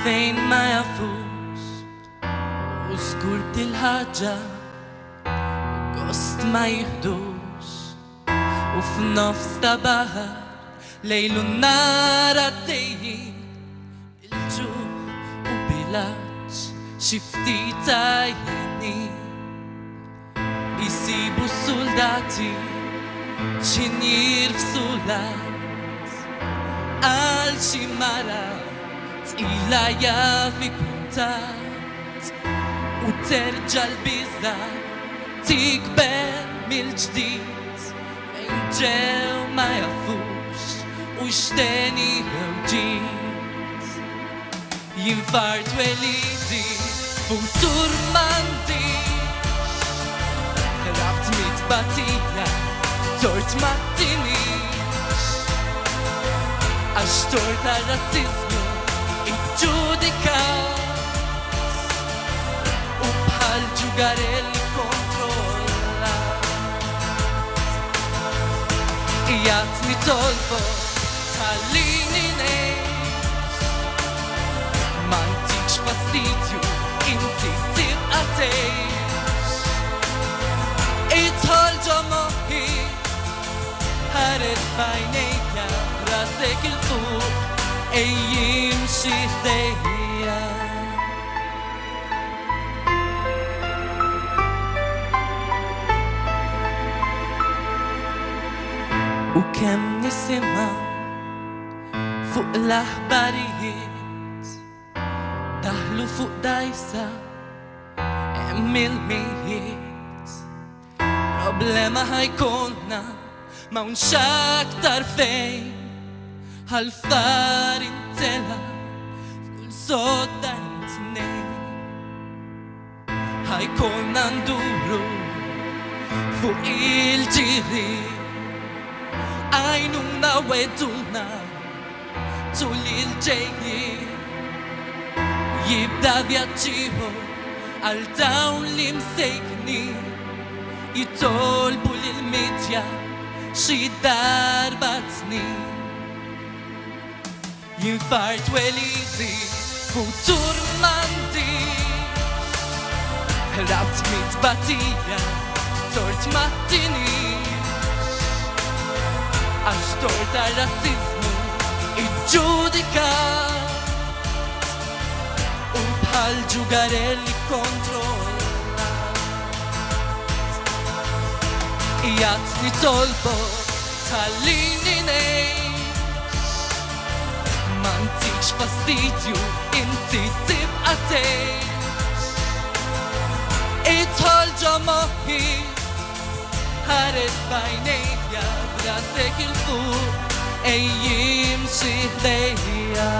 fejn ma jafux u skurt il-ħaġa gost ma jihdux u f'nofs ta' baħar lejlu nar għaddejjin il-ġu u bilaċ xi ftit tajjini jisibu s-soldati ċinjir f'sulat għal xi mara tqila jafi kuntat u terġa' l-biża tikber mill-ġdid fejn ġew ma jafux u x'teni ġid. Jinfart welidi futur m'għandix, rabt mitbatija tort ma tinix, għax tort tar-razzizmu iġġudikat u bħal ġugarelli kontrollat. Ijat nitolbok ħallini ngħix, m'għandix fastidju inti tibqa' tgħix. Idħol ġo moħħi ħares f'għajnejja rasek il-fuq ejjim xi ħdejja. U kemm nisimgħu fuq l-aħbarijiet daħlu fuq dajsa hemm il-mijiet. Problema ħajkonna m'hawnx aktar fejn ħal-far intela f'kull sodda intnejn. Ħajkonna nduru fuq il-ġirien għajnuna weduna tul il-ġejjien. Jibda vjaġġieħu għal dawn li msejknin jitolbu lill-midja xi darba snin. Jinfart welidi futur m'għandix, rabt mitbatija tort ma tinix, għax tort tar-razzizmu iġġudikat u bħal ġugarelli kontrollat. Ijat nitolbok ħallini ngħix, m'għandix fastidju inti tibqa' tgħix. Idħol ġo moħħi ħares f'għajnejja brasek il-fuq ejjim xi ħdejja.